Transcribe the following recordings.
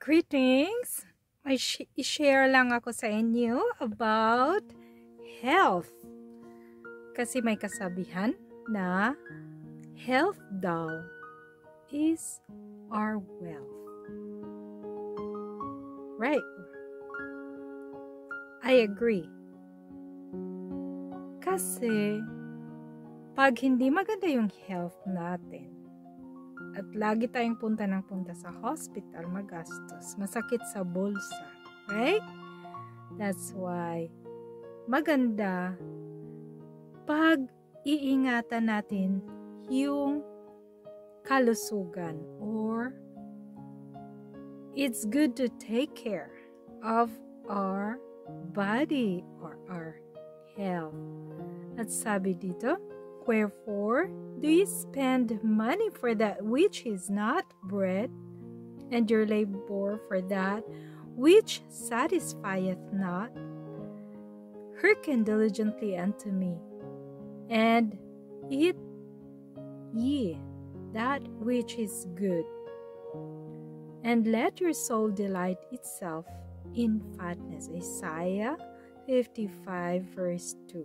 Greetings! May i-share lang ako sa inyo about health. Kasi may kasabihan na health daw is our wealth. Right? I agree. Kasi pag hindi maganda yung health natin, at lagi tayong punta ng punta sa hospital, magastos, masakit sa bulsa, right? That's why maganda pag iingatan natin yung kalusugan, or it's good to take care of our body or our health. At sabi dito, wherefore do you spend money for that which is not bread, and your labor for that which satisfieth not? Hearken diligently unto me, and eat ye that which is good, and let your soul delight itself in fatness. Isaiah 55 verse 2.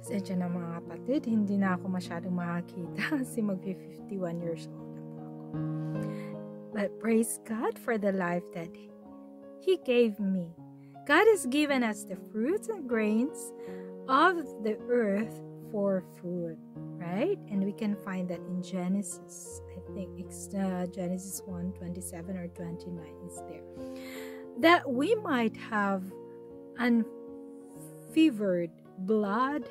Pasensya na mga kapatid, hindi na ako masyadong makakita kasi mag-51 years old na po ako. But praise God for the life that He gave me. God has given us the fruits and grains of the earth for food, right? And we can find that in Genesis. I think it's Genesis 1:27 or 29 is there. That we might have unfevered blood,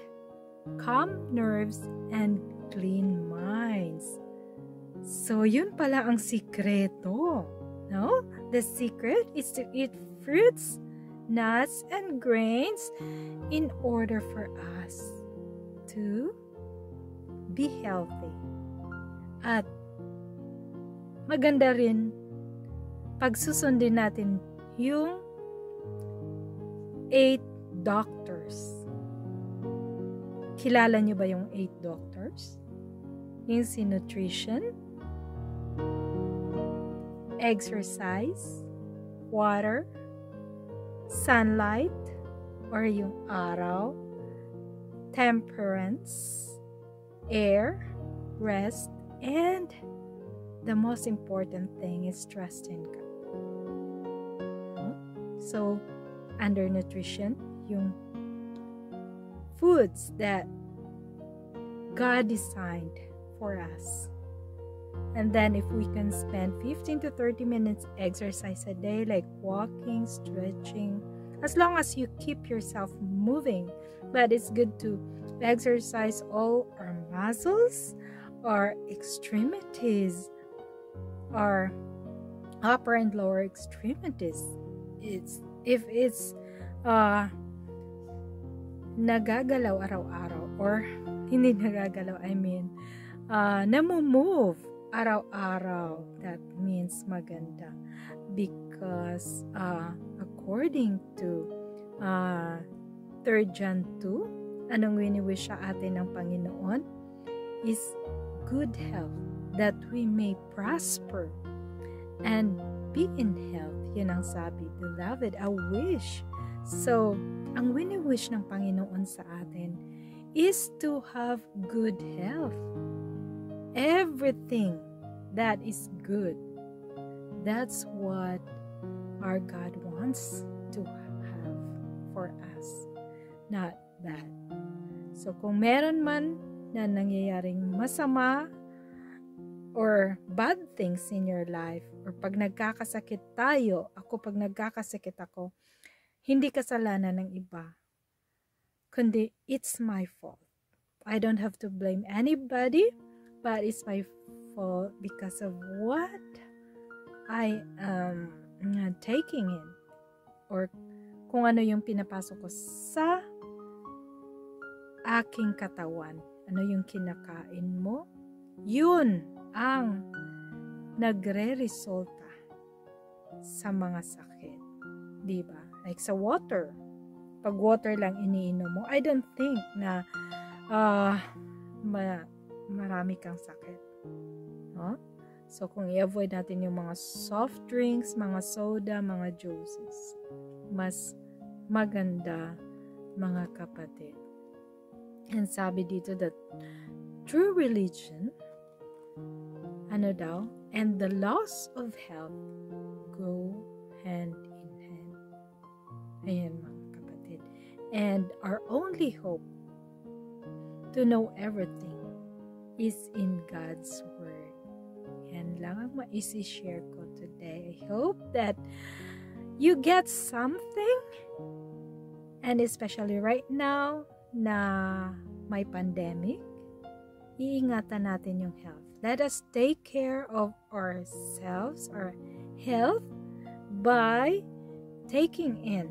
calm nerves, and clean minds. So, yun pala ang sikreto. No? The secret is to eat fruits, nuts, and grains in order for us to be healthy. At maganda rin pag susundin natin yung 8 doctors. Kilala niyo ba yung 8 doctors? Yung si nutrition, exercise, water, sunlight, or yung araw, temperance, air, rest, and the most important thing is trust in God. So, under nutrition, yung foods that God designed for us. And then if we can spend 15 to 30 minutes exercise a day, like walking, stretching, as long as you keep yourself moving. But it's good to exercise all our muscles, our extremities, our upper and lower extremities. If it's nagagalaw araw-araw, or hindi nagagalaw, I mean, namumove araw-araw, that means maganda. Because according to 3 John 2, anong wini-wish sa atin ng Panginoon is good health, that we may prosper and be in health. Yun ang sabi, beloved, a wish. So, ang wini-wish ng Panginoon sa atin is to have good health. Everything that is good, that's what our God wants to have for us, not bad. So, kung meron man na nangyayaring masama or bad things in your life, or pag nagkakasakit tayo, pag nagkakasakit ako, hindi kasalanan ng iba, kundi it's my fault. I don't have to blame anybody, but it's my fault because of what I am taking in, or kung ano yung pinapasok ko sa aking katawan. Ano yung kinakain mo, yun ang nagre-resulta sa mga sakit. Diba? Like sa water. Pag water lang iniinom mo, I don't think na marami kang sakit. No? So, kung i-avoid natin yung mga soft drinks, mga soda, mga juices, mas maganda, mga kapatid. And sabi dito that true religion, and the loss of health go hand in hand. Ayan mga kapatid. And our only hope to know everything is in God's Word. Yan lang ang maisi-share ko today. I hope that you get something, and especially right now na may pandemic, iingatan natin yung health. Let us take care of ourselves, our health, by taking in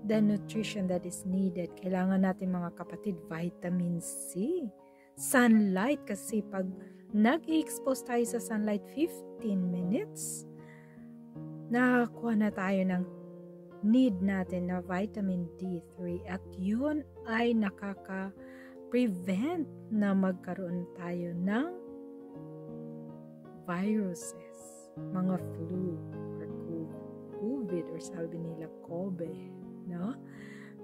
the nutrition that is needed. Kailangan natin mga kapatid, vitamin C, sunlight, kasi pag nag-i-expose tayo sa sunlight 15 minutes, nakakuha na tayo ng need natin na vitamin D3 at yun ay nakaka-prevent na magkaroon tayo ng viruses, mga flu or COVID or sabi nila COVID, no?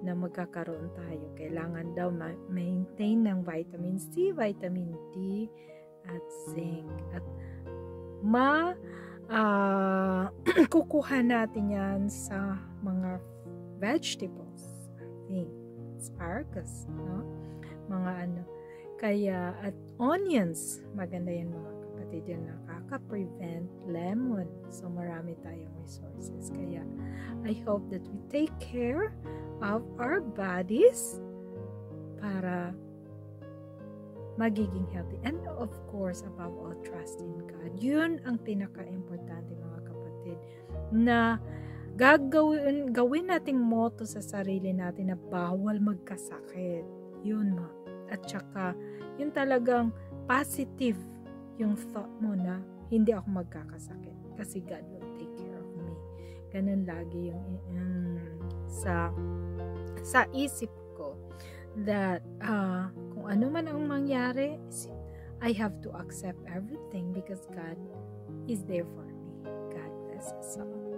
Na magkakaroon tayo. Kailangan daw maintain ng vitamin C, vitamin D at zinc. At kukuha natin yan sa mga vegetables. I think asparagus, no? Mga kaya at onions, maganda yan mga kapatid, yan nakaka-prevent, lemon. So marami tayong resources. Kaya I hope that we take care of our bodies para magiging healthy. And of course, above all, trust in God. Yun ang pinaka-importante mga kapatid, na gawin nating motto sa sarili natin na bawal magkasakit. Yun ma. At saka, yun talagang positive yung thought mo na hindi ako magkakasakit kasi God will take care of me. Ganun lagi yung sa isip ko, that kung ano man ang mangyari, I have to accept everything because God is there for me. God bless us all.